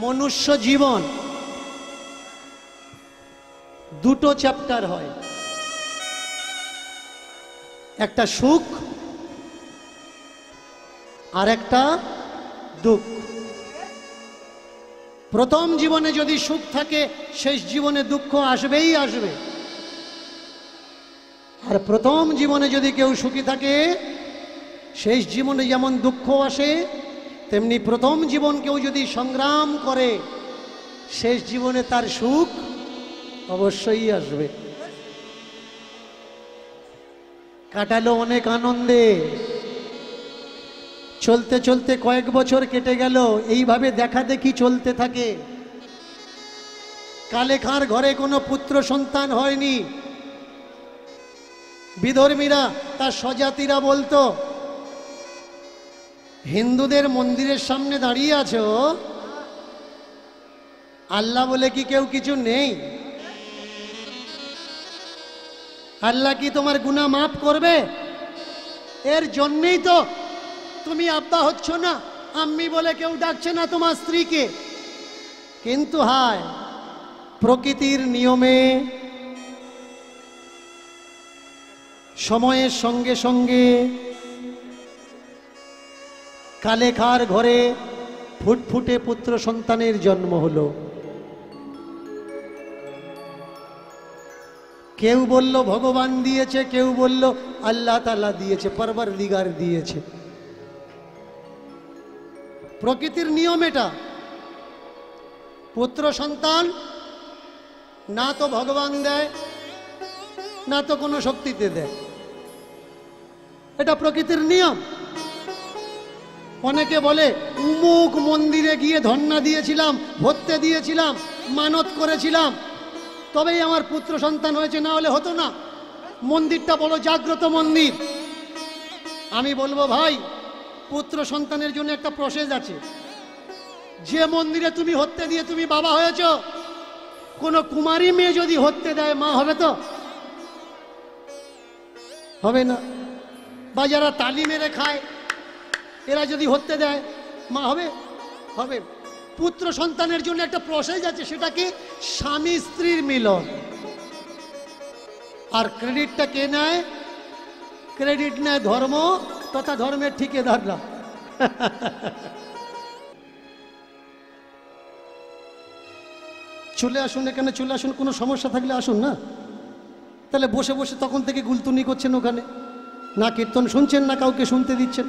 মনুষ্য জীবন দুটো চ্যাপ্টার হয়, একটা সুখ আর একটা দুঃখ। প্রথম জীবনে যদি সুখ থাকে শেষ জীবনে দুঃখ আসবেই আসবে, আর প্রথম জীবনে যদি কেউ সুখী থাকে শেষ জীবনে যেমন দুঃখ আসে, তেমনি প্রথম জীবন কেউ যদি সংগ্রাম করে শেষ জীবনে তার সুখ অবশ্যই আসবে। কাটালো অনেক আনন্দে, চলতে চলতে কয়েক বছর কেটে গেল, এইভাবে দেখা দেখি চলতে থাকে। কালেখার ঘরে কোনো পুত্র সন্তান হয়নি। বিধর্মীরা তার স্বজাতিরা বলতো, হিন্দুদের মন্দিরের সামনে দাঁড়িয়ে আছো, আল্লাহ বলে কি কেউ কিছু নেই? আল্লাহ কি তোমার গুনাহ মাফ করবে? এর জন্যই তো তুমি আব্বা হচ্ছ না, আম্মি বলে কেউ ডাকছে না তোমার স্ত্রীকে। কিন্তু হায়, প্রকৃতির নিয়মে সময়ের সঙ্গে সঙ্গে কালেখার ঘরে ফুটফুটে পুত্র সন্তানের জন্ম হলো। কেউ বলল ভগবান দিয়েছে, কেউ বলল আল্লাহ তাআলা দিয়েছে, পরবর্তীগার দিয়েছে। প্রকৃতির নিয়ম এটা। পুত্র সন্তান না তো ভগবান দেয়, না তো কোনো শক্তিতে দেয়, এটা প্রকৃতির নিয়ম। অনেকে বলে উমুক মন্দিরে গিয়ে ধন্না দিয়েছিলাম, ভর্তে দিয়েছিলাম, মানত করেছিলাম, তবেই আমার পুত্র সন্তান হয়েছে, না হলে হতো না। মন্দিরটা বড় জাগ্রত মন্দির। আমি বলবো ভাই, পুত্র সন্তানের জন্য একটা প্রসেস আছে। যে মন্দিরে তুমি হত্যে দিয়ে তুমি বাবা হয়েছ, কোন কুমারী মেয়ে যদি হত্যে দেয় মা হবে তো? হবে না। বা যারা তালি মেরে খায় এরা যদি হত্যে দেয় মা হবে? হবে। পুত্র সন্তানের জন্য একটা প্রসেস আছে, সেটা কি? স্বামী স্ত্রীর মিলন। আর ক্রেডিটটা কে নেয়? ক্রেডিট নেয় ধর্ম তথা ধর্মের ঠিকাদাররা। চলে আসুন এখানে, চলে আসুন, কোনো সমস্যা থাকলে আসুন না। তাহলে বসে বসে তখন থেকে গুলতুনি করছেন ওখানে, না কীর্তন শুনছেন না কাউকে শুনতে দিচ্ছেন।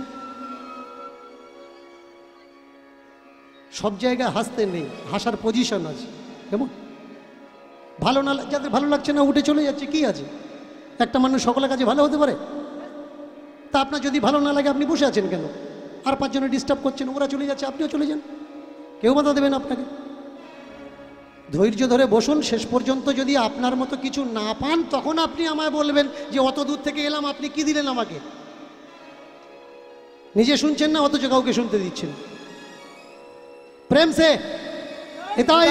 সব জায়গায় হাসতে নেই, হাসার পজিশন আছে। কেমন ভালো না, যাদের ভালো লাগছে না উঠে চলে যাচ্ছে, কি আছে? একটা মানুষ সকলের কাছে ভালো হতে পারে? তা আপনার যদি ভালো না লাগে আপনি বসে আছেন কেন? আর পাঁচজনে ডিস্টার্ব করছেন, ওরা চলে যাচ্ছে, আপনিও চলে যান, কেউ বাধা দেবেন আপনাকে। ধৈর্য ধরে বসুন, শেষ পর্যন্ত যদি আপনার মতো কিছু না পান তখন আপনি আমায় বলবেন যে অত দূর থেকে এলাম, আপনি কি দিলেন আমাকে? নিজে শুনছেন না, অথচ কাউকে শুনতে দিচ্ছেন। প্রেম সে এটাই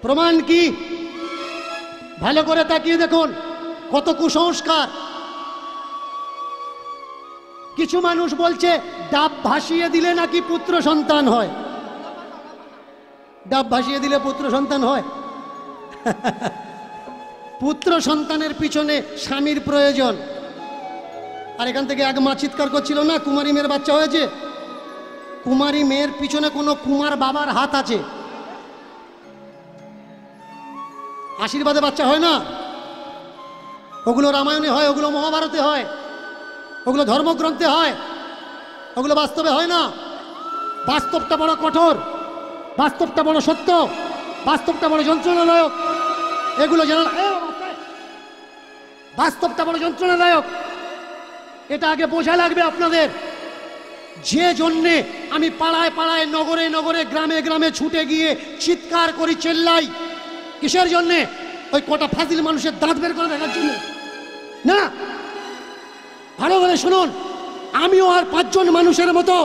প্রমাণ কি? ভালো করে তাকিয়ে দেখুন কত কুসংস্কার। কিছু মানুষ বলছে ডাব ভাসিয়ে দিলে নাকি পুত্র সন্তান হয়। ডাব ভাসিয়ে দিলে পুত্র সন্তান হয়? পুত্র সন্তানের পিছনে স্বামীর প্রয়োজন। আর এখান থেকে এক মা চিৎকার করছিল না, কুমারী মেয়ের বাচ্চা হয়েছে। কুমারী মেয়ের পিছনে কোনো কুমার বাবার হাত আছে। আশীর্বাদে বাচ্চা হয় না, ওগুলো রামায়ণে হয়, ওগুলো মহাভারতে হয়, ওগুলো ধর্মগ্রন্থে হয়, ওগুলো বাস্তবে হয় না। বাস্তবটা বড় কঠোর, বাস্তবটা বড় সত্য, বাস্তবটা বড় যন্ত্রণাদায়ক। এগুলো যেন বাস্তবটা বড় যন্ত্রণাদায়ক, এটা আগে বোঝা লাগবে আপনাদের। যে জন্যে আমি পাড়ায় পাড়ায়, নগরে নগরে, গ্রামে গ্রামে ছুটে গিয়ে চিৎকার করি, চেল্লাই, কিসের জন্যে? ওই কটা ফাজিল মানুষের দাঁত বের করে দেখার জন্য না। ভালো করে শুনুন, আমিও আর পাঁচজন মানুষের মতো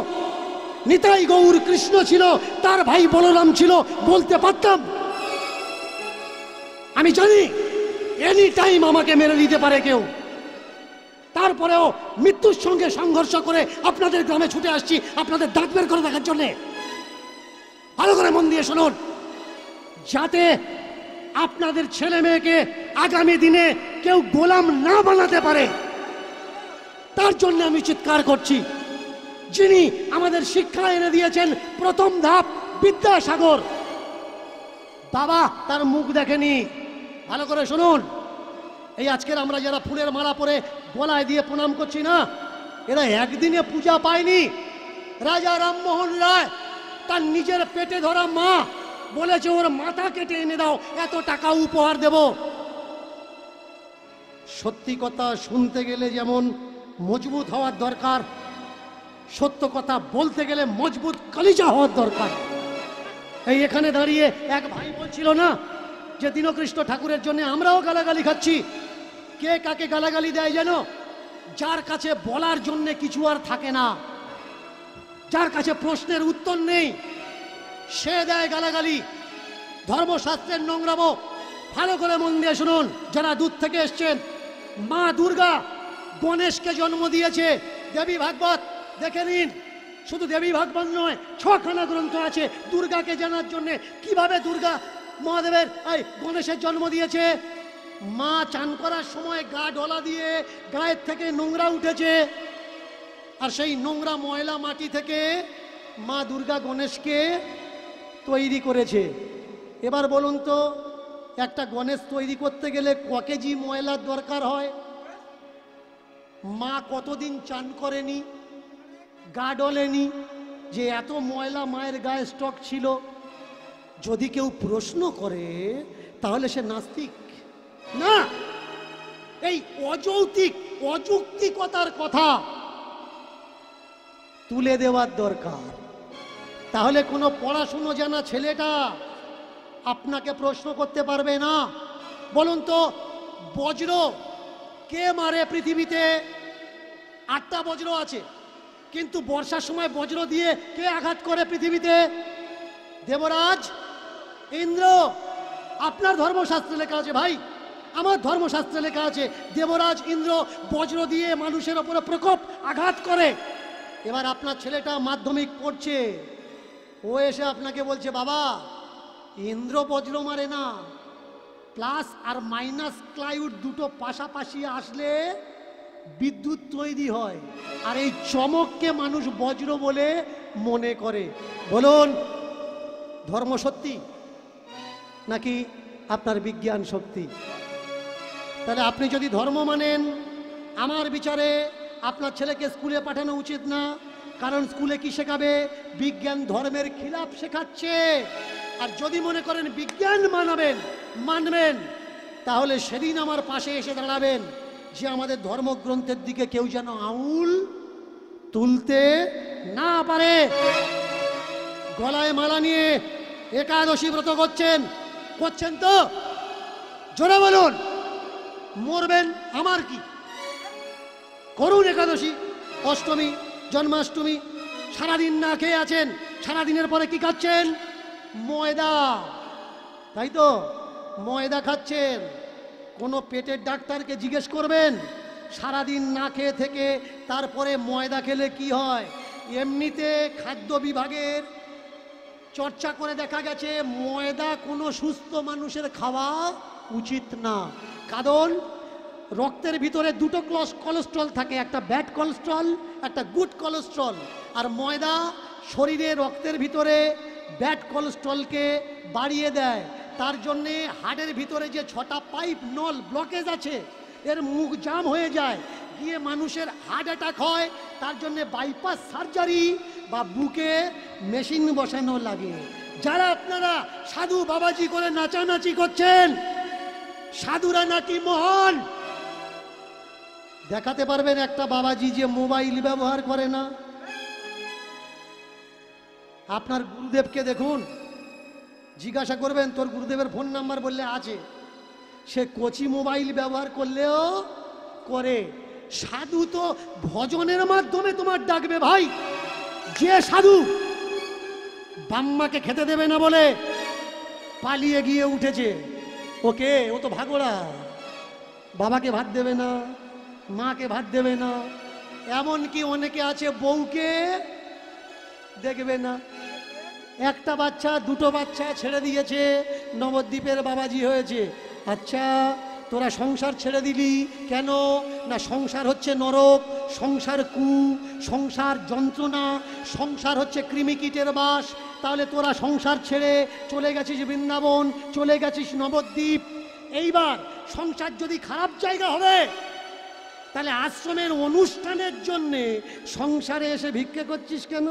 নিতাই গৌর কৃষ্ণ ছিল, তার ভাই বলরাম ছিল, বলতে পারতাম। আমি জানি এনি টাইম আমাকে মেরে দিতে পারে কেউ। তারপরেও মৃত্যুর সঙ্গে সংঘর্ষ করে আপনাদের গ্রামে ছুটে আসছি আপনাদের দাঁত বের করে দেখার জন্যে। ভালো করে মন দিয়ে শুনুন, যাতে আপনাদের ছেলে মেয়েকে আগামী দিনে কেউ গোলাম না বানাতে পারে, তার জন্য আমি চিৎকার করছি। যিনি আমাদের শিক্ষা এনে দিয়েছেন প্রথম ধাপ বিদ্যাসাগর, বাবা তার মুখ দেখেনি। ভালো করে শুনুন, এই আজকের আমরা যারা ফুলের মালা পরে গলায় দিয়ে প্রণাম করছি না, এরা একদিনে পূজা পায়নি। রাজা রামমোহন রায় তার নিজের পেটে ধরা মা বলেছে ওর মাথা কেটে এনে দাও, এত টাকা উপহার দেব। সত্যি কথা শুনতে গেলে যেমন মজবুত হওয়ার দরকার, সত্য কথা বলতে গেলে মজবুত কলিজা হওয়ার দরকার। এই এখানে দাঁড়িয়ে এক ভাই বলছিল না যে দীনকৃষ্ণ ঠাকুরের জন্য আমরাও গালাগালি খাচ্ছি। কে কাকে গালাগালি দেয় যেন? যার কাছে বলার জন্য কিছু আর থাকে না, যার কাছে প্রশ্নের উত্তর নেই, সে দেয় গালাগালি। ধর্মশাস্ত্রের নোংরামো ভালো করে মন দিয়ে শুনুন। যারা দূর থেকে এসছেন, মা দুর্গা গণেশকে জন্ম দিয়েছে। দেবী ভাগবত দেখে নিন, শুধু দেবী ভাগবত নয়, 6খানা গ্রন্থ আছে দুর্গাকে জানার জন্য, কিভাবে দুর্গা মহাদেবের গণেশের জন্ম দিয়েছে। মা চান করার সময় গা ডলা দিয়ে গায়ের থেকে নোংরা উঠেছে, আর সেই নোংরা ময়লা মাটি থেকে মা দুর্গা গণেশকে তৈরি করেছে। এবার বলুন তো, একটা গণেশ তৈরি করতে গেলে ক কেজি ময়লার দরকার হয়? মা কতদিন চান করেনি, গা ডলেনি, যে এত ময়লা মায়ের গায়ে স্টক ছিল? যদি কেউ প্রশ্ন করে তাহলে সে নাস্তিক না। এই অযৌক্তিক অযৌক্তিকতার কথা তুলে দেওয়ার দরকার। তাহলে কোনো পড়াশুনো জানা ছেলেটা আপনাকে প্রশ্ন করতে পারবে না। বলুন তো, বজ্র কে মারে পৃথিবীতে? 8টা বজ্র আছে, কিন্তু বর্ষার সময় বজ্র দিয়ে কে আঘাত করে পৃথিবীতে? দেবরাজ ইন্দ্র। আপনার ধর্মশাস্ত্রে লেখা আছে ভাই, আমার ধর্মশাস্ত্রে লেখা আছে দেবরাজ ইন্দ্র বজ্র দিয়ে মানুষের ওপরে প্রকোপ আঘাত করে। এবার আপনার ছেলেটা মাধ্যমিক পড়ছে, ও এসে আপনাকে বলছে, বাবা ইন্দ্র বজ্র মারে না, প্লাস আর মাইনাস ক্লাইউড দুটো পাশাপাশি আসলে বিদ্যুৎ তৈরি হয়, আর এই চমককে মানুষ বজ্র বলে মনে করে। বলুন, ধর্ম সত্যি নাকি আপনার বিজ্ঞান শক্তি? তাহলে আপনি যদি ধর্ম মানেন, আমার বিচারে আপনার ছেলেকে স্কুলে পাঠানো উচিত না। কারণ স্কুলে কি শেখাবে? বিজ্ঞান ধর্মের খিলাফ শেখাচ্ছে। আর যদি মনে করেন বিজ্ঞান মানবেন, তাহলে সেদিন আমার পাশে এসে দাঁড়াবেন যে আমাদের ধর্মগ্রন্থের দিকে কেউ যেন আঙুল তুলতে না পারে। গলায় মালা নিয়ে একাদশী ব্রত করছেন তো? জোরে বলুন। মরবেন আমার কি, করুন একাদশী, অষ্টমী, জন্মাষ্টমী, সারাদিন না খেয়ে আছেন। সারাদিনের পরে কি খাচ্ছেন? ময়দা, তাই তো? ময়দা খাচ্ছেন। কোনো পেটের ডাক্তারকে জিজ্ঞেস করবেন সারাদিন না খেয়ে থেকে তারপরে ময়দা খেলে কি হয়? এমনিতে খাদ্য বিভাগের চর্চা করে দেখা গেছে ময়দা কোনো সুস্থ মানুষের খাওয়া উচিত না। কারণ রক্তের ভিতরে দুটো কোলেস্ট্রল থাকে, একটা ব্যাড কোলেস্ট্রল, একটা গুড কোলেস্ট্রল। আর ময়দা শরীরে রক্তের ভিতরে ব্যাড কোলেস্ট্রলকে বাড়িয়ে দেয়। তার জন্যে হার্টের ভিতরে যে 6টা পাইপ নল ব্লকেজ আছে, এর মুখ জাম হয়ে যায়, গিয়ে মানুষের হার্ট অ্যাটাক হয়। তার জন্যে বাইপাস সার্জারি বা বুকে মেশিন বসানো লাগে। যারা আপনারা সাধু বাবাজি করে নাচানাচি করছেন, সাধুরা নাকি মহান? দেখাতে পারবেন একটা বাবাজি যে মোবাইল ব্যবহার করে না? আপনার গুরুদেবকে দেখুন, জিজ্ঞাসা করবেন তোর গুরুদেবের ফোন নাম্বার, বললে আছে। সে কচি মোবাইল ব্যবহার করলেও করে। সাধু তো ভজনের মাধ্যমে তোমার ডাকবে ভাই। যে সাধু বাম্মাকে খেতে দেবে না বলে পালিয়ে গিয়ে উঠেছে, ও তো ভাগোড়া, বাবাকে ভাত দেবে না, মাকে ভাত দেবে না, এমনকি অনেকে আছে বউকে দেখবে না। একটা বাচ্চা দুটো বাচ্চা ছেড়ে দিয়েছে, নবদ্বীপের বাবাজি হয়েছে। আচ্ছা, তোরা সংসার ছেড়ে দিলি কেন? না, সংসার হচ্ছে নরক, সংসার সংসার যন্ত্রণা, সংসার হচ্ছে কৃমিকীটের বাস। তাহলে তোরা সংসার ছেড়ে চলে গেছিস বৃন্দাবন, চলে গেছিস নবদ্বীপ। এইবার সংসার যদি খারাপ জায়গা হবে, তাহলে আশ্রমের অনুষ্ঠানের জন্যে সংসারে এসে ভিক্ষে করছিস কেন?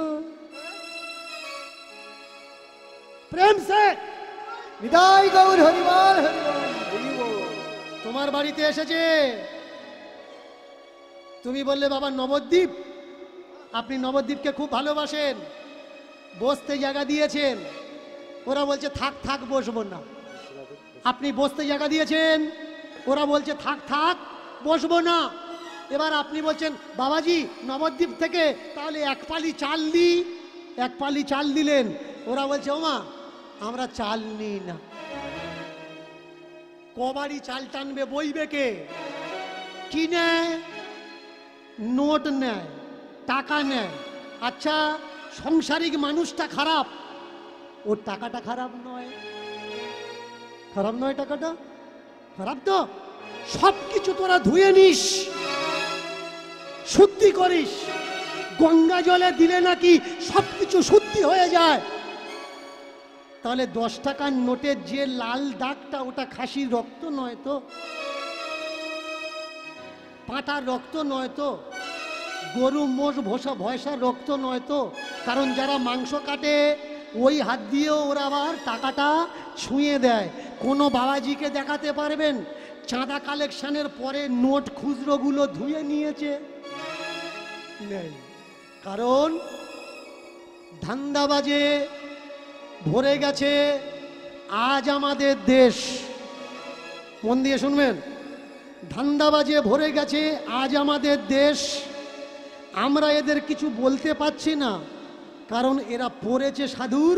প্রেম সে বিদায় গৌর হরিবল হরিবল। তোমার বাড়িতে এসেছে, তুমি বললে বাবা নবদ্বীপ, আপনি নবদ্বীপকে খুব ভালোবাসেন, বসতে জায়গা দিয়েছেন। ওরা বলছে থাক থাক বসবো না। আপনি বসতে জায়গা দিয়েছেন, ওরা বলছে থাক থাক বসবো না। এবার আপনি বলছেন বাবাজি নবদ্বীপ থেকে তাহলে এক পালি চাল দিই, এক পালি চাল দিলেন। ওরা বলছে ওমা আমরা চাল নিই না। কবাড়ি চাল টানবে বইবে কে? কি নেয়? নোট নেয়, টাকা নেয়। আচ্ছা, সংসারিক মানুষটা খারাপ, ওর টাকাটা খারাপ নয়, খারাপ নয়, টাকাটা খারাপ তো। সব কিছু তোরা ধুয়ে নিস, শুদ্ধি করিস, গঙ্গা জলে দিলে নাকি সব কিছু শুদ্ধি হয়ে যায়। তাহলে 10 টাকার নোটের যে লাল দাগটা, ওটা খাসির রক্ত নয় তো, পাঁটার রক্ত নয় তো, গরু মোষ ভয়সার রক্ত নয় তো। কারণ যারা মাংস কাটে ওই হাত দিয়েও ওরা আবার টাকাটা ছুঁয়ে দেয়। কোনো বাবাজিকে দেখাতে পারবেন চাঁদা কালেকশনের পরে নোট খুচরোগুলো ধুয়ে নিয়েছে? নেই। কারণ ধান্দাবাজে ভরে গেছে আজ আমাদের দেশ। মন দিয়ে শুনবেন, ধান্দাবাজে ভরে গেছে আজ আমাদের দেশ। আমরা এদের কিছু বলতে পারছি না, কারণ এরা পড়েছে সাধুর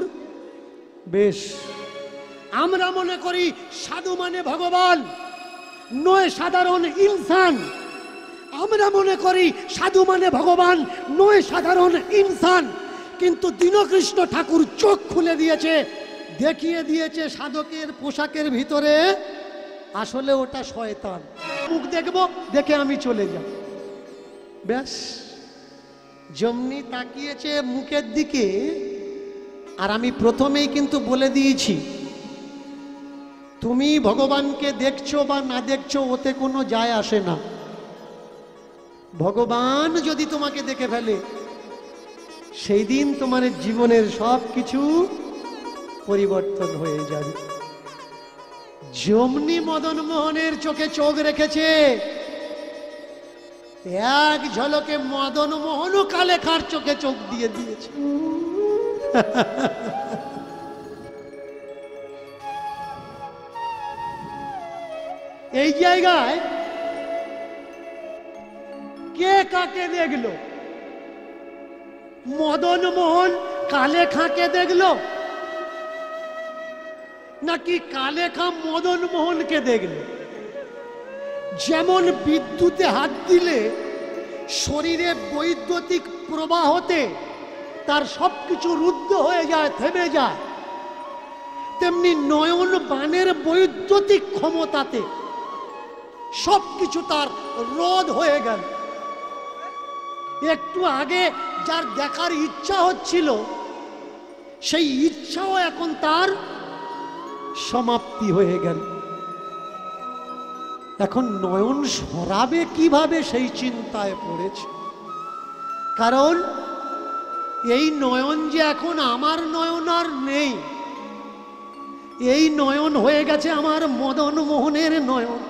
বেশ। আমরা মনে করি সাধু মানে ভগবান, নয় সাধারণ ইনসান। আমরা মনে করি সাধু মানে ভগবান, নয় সাধারণ ইনসান। কিন্তু দীনকৃষ্ণ ঠাকুর চোখ খুলে দিয়েছে, দেখিয়ে দিয়েছে সাধকের পোশাকের ভিতরে আসলে ওটা শয়তান। মুখ দেখবো, দেখে আমি চলে যাব, ব্যাস। যেমনি তাকিয়েছে মুখের দিকে। আর আমি প্রথমেই কিন্তু বলে দিয়েছি, তুমি ভগবানকে দেখছো বা না দেখছো ওতে কোনো যায় আসে না। ভগবান যদি তোমাকে দেখে ফেলে, সেই দিন তোমার জীবনের সব কিছু পরিবর্তন হয়ে যাবে। যেমনি মদন মোহনের চোখে চোখ রেখেছে, এক ঝলকে মদন মোহনও কালেখার চোখে চোখ দিয়ে দিয়েছে। এই জায়গায় কে কাকে দেখলো? মদন মোহন কালেখাকে দেখলো, নাকি কালেখা মদন মোহনকে দেখলো? যেমন বিদ্যুতে হাত দিলে শরীরে বৈদ্যুতিক প্রবাহতে তার সবকিছু রুদ্ধ হয়ে যায়, থেমে যায়, তেমনি নয়ন বাণের বৈদ্যুতিক ক্ষমতাতে সবকিছু তার রোধ হয়ে গেল। একটু আগে যার দেখার ইচ্ছা হচ্ছিল, সেই ইচ্ছাও এখন তার সমাপ্তি হয়ে গেল। এখন নয়ন সরাবে কিভাবে সেই চিন্তায় পড়েছে। কারণ এই নয়ন যে এখন আমার নয়ন আর নেই, এই নয়ন হয়ে গেছে আমার মদন মোহনের নয়ন।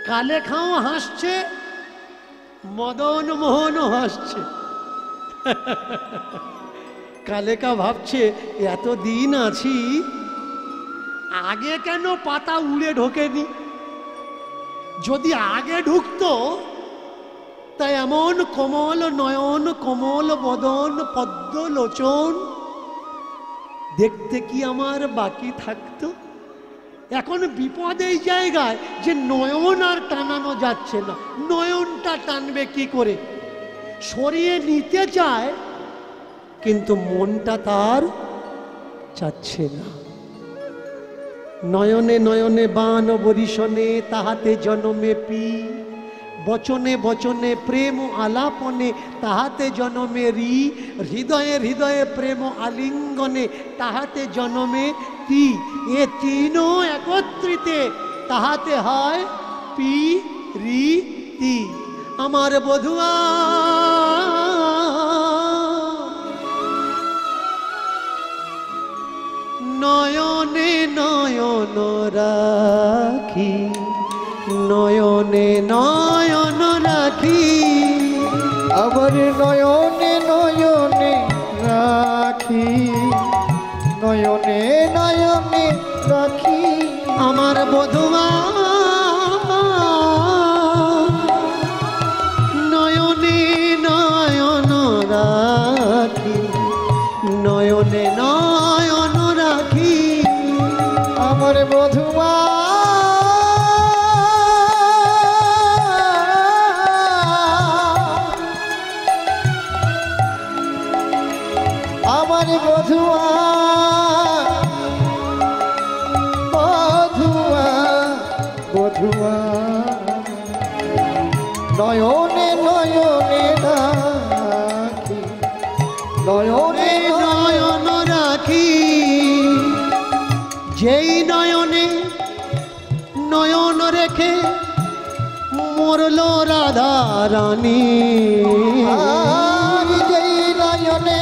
কালেখাও হাসছে, মদন মোহনও হাসছে। কালেকা ভাবছে এতদিন আছি, আগে কেন পাতা উড়ে ঢোকেনি? যদি আগে ঢুকতো তা এমন কোমল নয়ন, কোমল বদন, পদ্ম লোচন দেখতে কি আমার বাকি থাকতো? এখন বিপদ এই জায়গায় যে নয়ন আর টানানো যাচ্ছে না। নয়নটা টানবে কি করে? সরিয়ে নিতে চায় কিন্তু মনটা তার চাচ্ছে না। নয়নে নয়নে বান বরিশনে তাহাতে জনমে পি, বচনে বচনে প্রেম আলাপনে তাহাতে জনমে রি, হৃদয়ে হৃদয়ে প্রেম আলিঙ্গনে তাহাতে জনমে তি। এ তিনও একত্রিতে তাহাতে হয় পি রি তি। আমার বধুয়া নয়নে নয়ন রাখি, নয়নে নয়ন রাখি, আমার নয়নে নয়নে রাখি, নয়নে নয়নে রাখি। আমার বধুয়া নয়নে নয়ন রাখি, নয়নে নয়ন রাখি। আমার বধুয়া আমার বধুয়া বধুয়া বধুয়া নয়নে নয়নে রাখি, নয়নে নয়ন রাখি। যেই নয়নে নয়ন রেখে মরল রাধা রানী, আর যেই নয়নে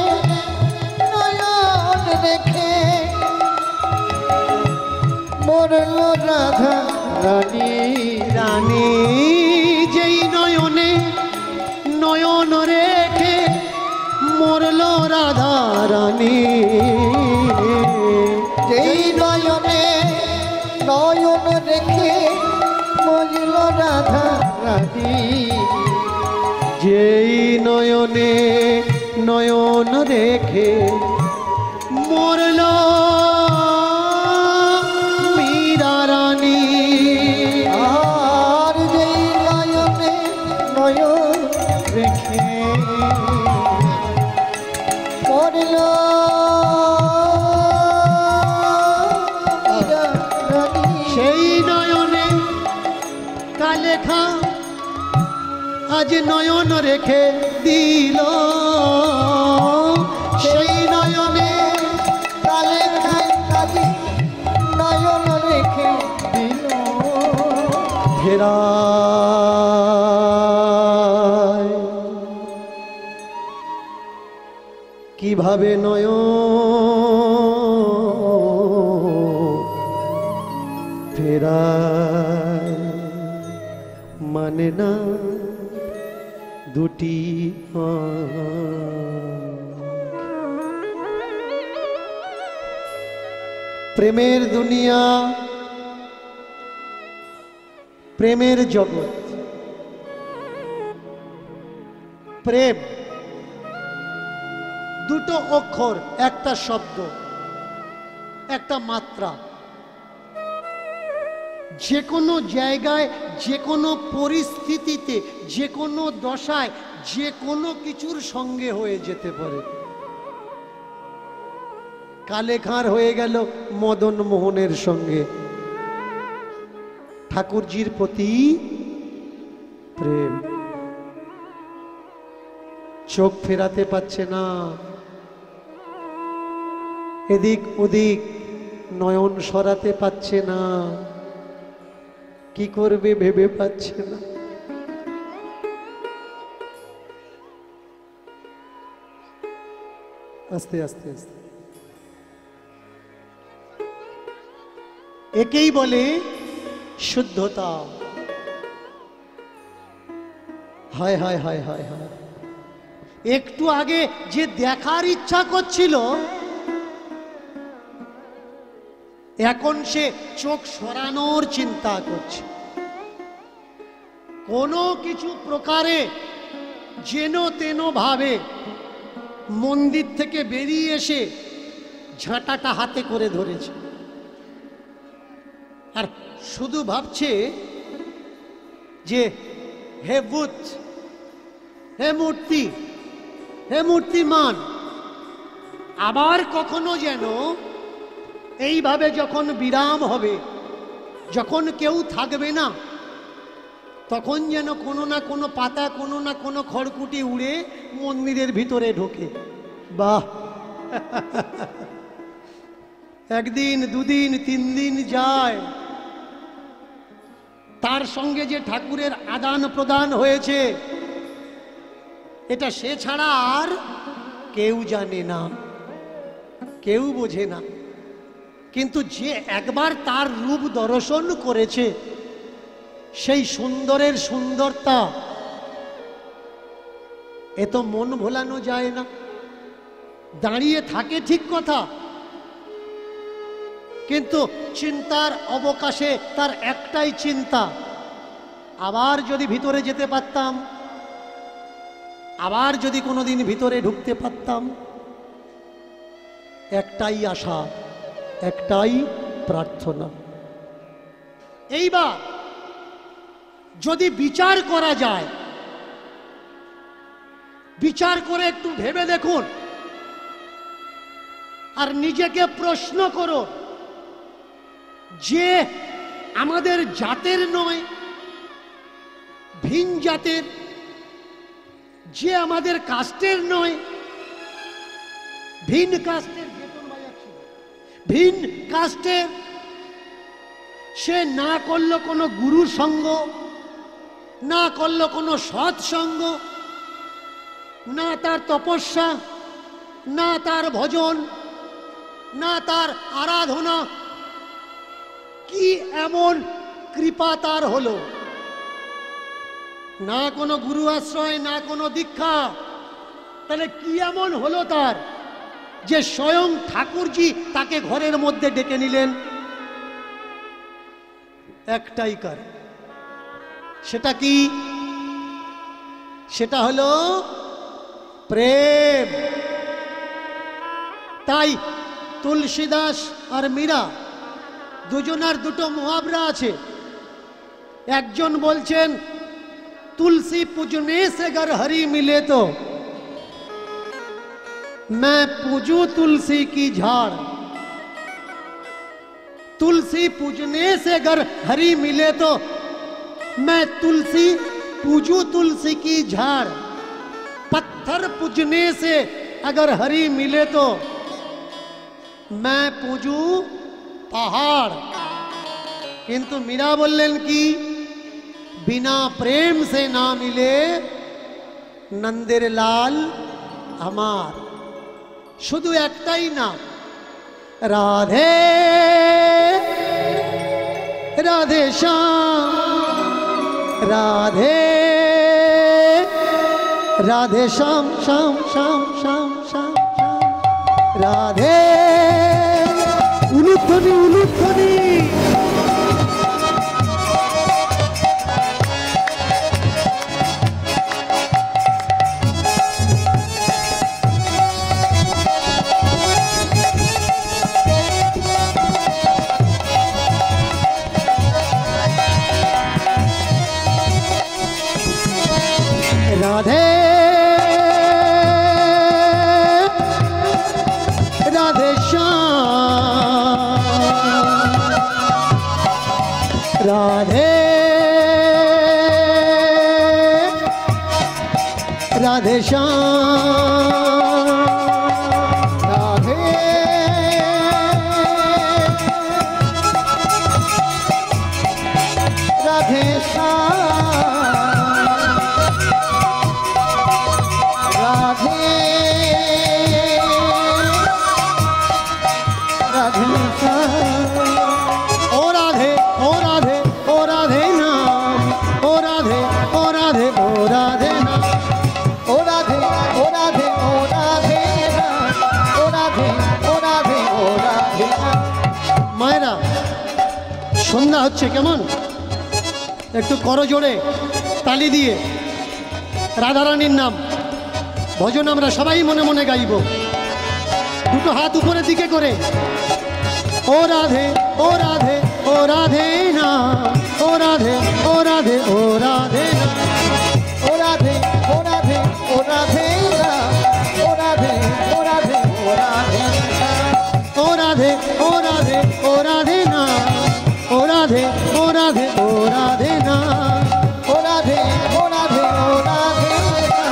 নয়ন রেখে মরল রাধা রানী, রানী। যেই নয়নে নয়ন রেখে মরল রাধা রানী, যেই নয়নে নয়ন রেখে মরল রাধা রানী, যেই নয়নে নয়ন রেখে মরল মীরা রানী। আর যেই নয়নে নয়ন রেখে মরল মীরা রানী, সেই নয়নে কালেখা আজ নয়ন রেখে দিল, সেই নয়নে কালে খাই কাজে নয়ন রেখে দিল। ফেরায় কিভাবে ফেরায় মানে না দুটি প্রেমের দুনিয়া, প্রেমের জগৎ। প্রেম দুটো অক্ষর, একটা শব্দ, একটা মাত্রা। যে কোনো জায়গায়, যে কোনো পরিস্থিতিতে, যে কোনো দশায়, যে কোনো কিছুর সঙ্গে হয়ে যেতে পারে। কালেখার হয়ে গেল মদন মোহনের সঙ্গে। ঠাকুরজির প্রতি প্রেম, চোখ ফেরাতে পারছে না, এদিক ওদিক নয়ন সরাতে পারছে না, কি করবে ভেবে পাচ্ছে না। আস্তে আস্তে আস্তে একেই বলে শুদ্ধতা। হায় হায় হায় হায় হায়, একটু আগে যে দেখার ইচ্ছা করছিল, এখন সে চোখ সরানোর চিন্তা করছে। কোনো কিছু প্রকারে যেন তেন ভাবে মন্দির থেকে বেরিয়ে এসে ঝাঁটাটা হাতে করে ধরেছে। আর শুধু ভাবছে যে হে বুদ্ধ, হে মূর্তি, হে মূর্তিমান, আবার কখনো যেন এইভাবে যখন বিরাম হবে, যখন কেউ থাকবে না, তখন যেন কোনো না কোনো পাতা, কোনো না কোনো খড়কুটি উড়ে মন্দিরের ভিতরে ঢোকে। বাহ! একদিন, দুদিন, 3 দিন যায়, তার সঙ্গে যে ঠাকুরের আদান প্রদান হয়েছে এটা সে ছাড়া আর কেউ জানে না, কেউ বোঝে না। কিন্তু যে একবার তার রূপ দর্শন করেছে, সেই সুন্দরের সুন্দরতা এ তো মন ভোলানো যায় না। দাঁড়িয়ে থাকে ঠিক কথা, কিন্তু চিন্তার অবকাশে তার একটাই চিন্তা, আবার যদি ভিতরে যেতে পারতাম, আবার যদি কোনোদিন ভিতরে ঢুকতে পারতাম। একটাই আশা, একটাই প্রার্থনা। এইবার যদি বিচার করা যায়, বিচার করে একটু ভেবে দেখুন আর নিজেকে প্রশ্ন করো যে আমাদের জাতের নয়, ভিন জাতের, যে আমাদের কাস্টের নয়, ভিন কাস্টের, ভিন কাস্টের, সে না করলো কোনো গুরু সঙ্গ, না করলো কোনো সৎসঙ্গ, না তার তপস্যা, না তার ভজন, না তার আরাধনা, কি এমন কৃপা তার হলো? না কোনো গুরু আশ্রয়, না কোনো দীক্ষা, তাহলে কি এমন হলো তার যে স্বয়ং ঠাকুরজি তাকে ঘরের মধ্যে ডেকে নিলেন? একটাই কারণ, সেটা কি? সেটা হলো প্রেম। তাই তুলসীদাস আর মীরা দুজনার দুটো মুহাবরা আছে। একজন বলছেন तुलसी पूजने से अगर हरि मिले तो मैं पूजू तुलसी की झाड़। तुलसी पूजने से अगर हरि मिले तो मैं तुलसी पूजू तुलसी की झाड़। पत्थर पूजने से अगर हरि मिले तो मैं पूजू पहाड़। किंतु मीरा बोलें कि बिना प्रेम से ना मिले नंदेर लाल हमार। शुद्ध एकटाई नाम राधे राधे श्याम, राधे राधे श्याम श्याम श्याम श्याम श्याम श्याम, राधे उलुध्वनि उलुध्वनि। राधे राधे श्याम, राधे राधे श्याम, राधे राधे श्याम, সন্ধ্যা হচ্ছে, কেমন একটু করো জোরে তালি দিয়ে রাধারানীর নাম ভজন আমরা সবাই মনে মনে গাইব। দুটো হাত উপরের দিকে করে ও রাধে ও রাধে ओ राधे ना, ओ राधे, ओ राधे, ओ राधे ना, ओ राधे ओ राधे ओ राधे ना, ओ राधे ओ राधे ओ राधे ना, ओ राधे, ओ राधे, ओ राधे ना, ओ राधे, ओ राधे, ओ राधे ना, ओ राधे ओ राधे ओ राधे ना,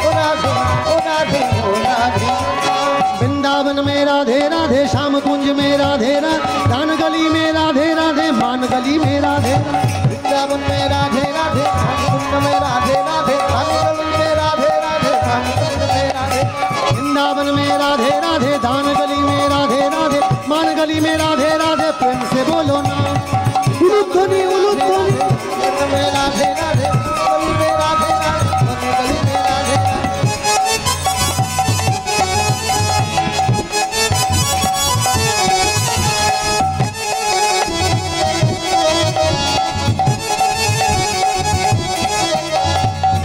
ओ राधे ओ राधे ओ राधे ना। वृंदावन में राधे राधे, श्याम कुंज में राधे राधे, दान गली में राधे राधे, मान गली में राधे राधे, वृंदावन में राधे राधे, कुंड में राधे राधे, अंगल में राधे राधे, अंगल में राधे। वृंदावन में राधे राधे, दान गली में राधे राधे, मान गली में राधे राधे, प्रेम से बोलो ना, उलुध्वनि उलुध्वनि। कुंड में राधे राधे, अंगल में राधे राधे, अंगल में राधे राधे।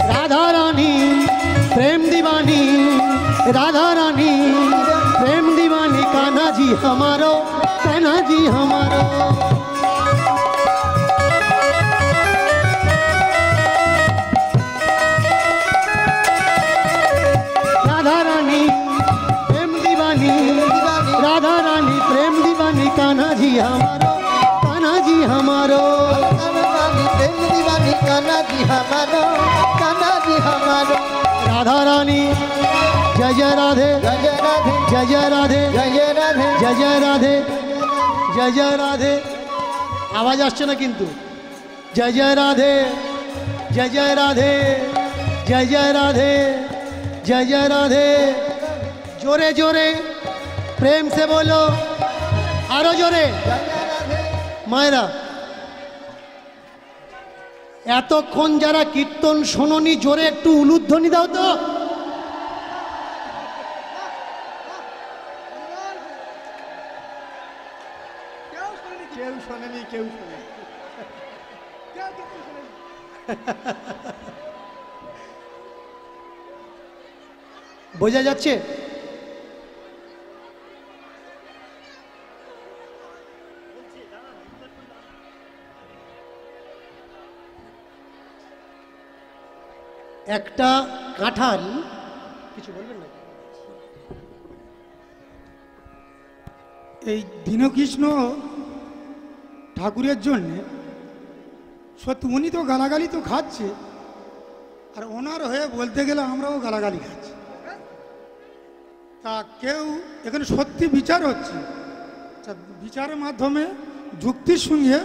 राधा रानी प्रेम दीवानी, राधा रानी प्रेम दीवानी, कान्हा जी हमारो, कान्हा जी हमारो। राधा रानी प्रेम दीवानी, राधा रानी प्रेम दीवानी, कान्हा जी हमारो, कान्हा जी हमारो। प्रेम दीवानी कान्हा जी हमारो, कान्हा जी हमारो। राधा रानी जय जय राधे, जय जय राधे, जय जय राधे, जय जय राधे, जय जय राधे, जय जय राधे। आवाज আসছে না কিন্তু। जय जय राधे, जय जय राधे, जय जय राधे, जय जय राधे। जोरे जोरे प्रेम से बोलो, आरो जोरे। মায়েরা, এতক্ষণ যারা কীর্তন শোনোনি, জোরে একটু উলুধ্বনি দাও তো। কেউ শোনেনি, কেউ শোনেনি। বোঝা যাচ্ছে? একটা কাঁঠাল, কিছু বলবেন না? এই দীনকৃষ্ণ ঠাকুরের জন্যে সত্যি উনি তো গালাগালি তো খাচ্ছে, আর ওনার হয়ে বলতে গেলে আমরাও গালাগালি খাচ্ছি। তা কেউ এখানে সত্যি বিচার হচ্ছে, তা বিচারের মাধ্যমে যুক্তির সঙ্গে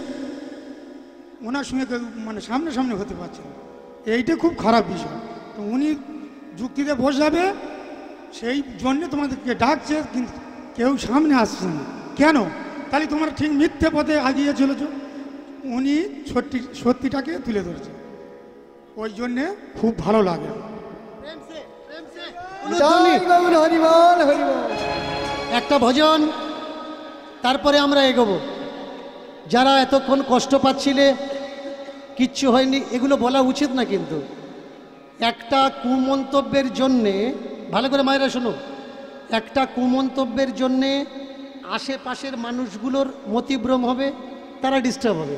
ওনার সঙ্গে কেউ মানে সামনে হতে পারছে না, এইটা খুব খারাপ বিষয়। তো উনি যুক্তিতে বসাবে, সেই জন্যে তোমাদেরকে ডাকছে, কিন্তু কেউ সামনে আসছে না। কেন? তাহলে তোমরা ঠিক মিথ্যে পথে এগিয়ে চলেছ। উনি সত্যিটাকে তুলে ধরেছে, ওই জন্যে খুব ভালো লাগে। জয় গৌর হরি বল, হরি বল। একটা ভজন, তারপরে আমরা এগোবো। যারা এতক্ষণ কষ্ট পাচ্ছিলে, কিচ্ছু হয়নি, এগুলো বলা উচিত না কিন্তু। একটা কুমন্তব্যের জন্যে, ভালো করে মায়েরা শোনো, একটা কুমন্তব্যের জন্যে আশেপাশের মানুষগুলোর মতিভ্রম হবে, তারা ডিস্টার্ব হবে।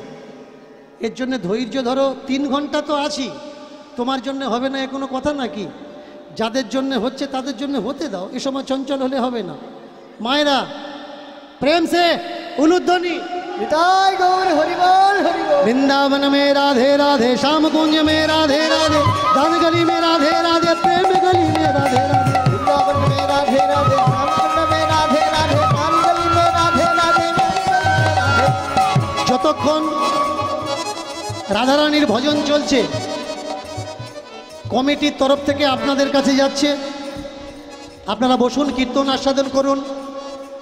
এর জন্য ধৈর্য ধরো। 3 ঘন্টা তো আছি, তোমার জন্য হবে না এ কোনো কথা নাকি? যাদের জন্য হচ্ছে তাদের জন্য হতে দাও, এ সময় চঞ্চল হলে হবে না। মায়েরা প্রেম সে উলুধ্বনি। জয় গৌর হরি বল, হরি বল। वृंदावन में राधे राधे, श्याम कुंज में राधे राधे, दान गली में राधे राधे, प्रेम गली में राधे राधे। वृंदावन में राधे राधे, रामकुंड में राधे राधे, कानगली में राधे राधे, राधे। যতক্ষণ রাধারানীর ভজন চলছে, কমিটির তরফ থেকে আপনাদের কাছে যাচ্ছে, আপনারা বসুন, কীর্তন আস্বাদন করুন।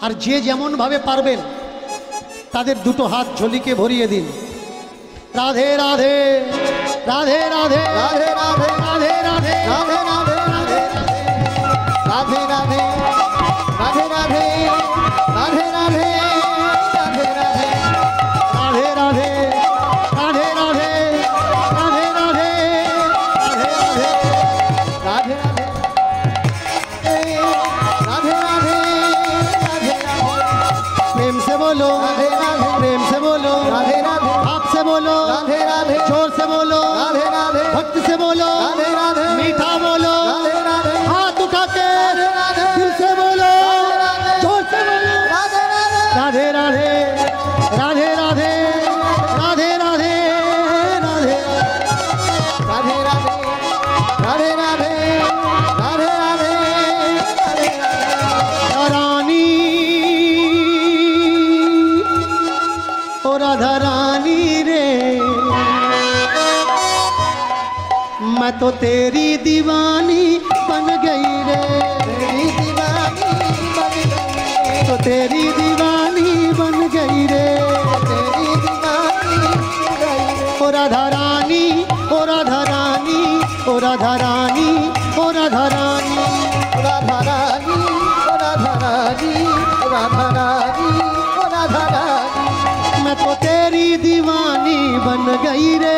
আর যে যেমনভাবে পারবেন তাদের দুটো হাত ঝুলিকে ভরিয়ে দিন। রাধে রাধে, রাধে রাধে, রাধে রাধে, রাধে রাধে, রাধে রাধে, রাধে রাধে, রাধে রাধে, রাধে রাধে, রাধে রাধে, রাধে রাধে, রাধে রাধে, রাধে রাধে, রাধে রাধে, রাধে রাধে, राधे राधे, राधे राधे, राधे राधे, प्रेम से बोलो, राधे राधे, प्रेम से बोलो, बोलो, राधे राधे जोर से बोलो, राधे राधे भक्ति से बोलो, राधे राधे मीठा बोलो, राधे राधे हाथ उठा के राधे दिल से बोलो, राधे जोर से बोलो, राधे राधे राधे राधे राधे राधे राधे राधे राधे राधे राधे राधे राधे राधे रानी ओ राधा रानी रे, मैं तो तेरी दीवानी बन गई रे, तेरी दीवानी बन गई, तो तेरी दीवानी बन गई रे, तेरी दीवानी बन गई। ओ राधा रानी ओ राधा रानी ओ राधा रानी ओ राधा रानी, राधा रानी ओ राधा रानी ओ राधा रानी ओ राधा रानी, मैं तो तेरी दीवानी बन गई रे,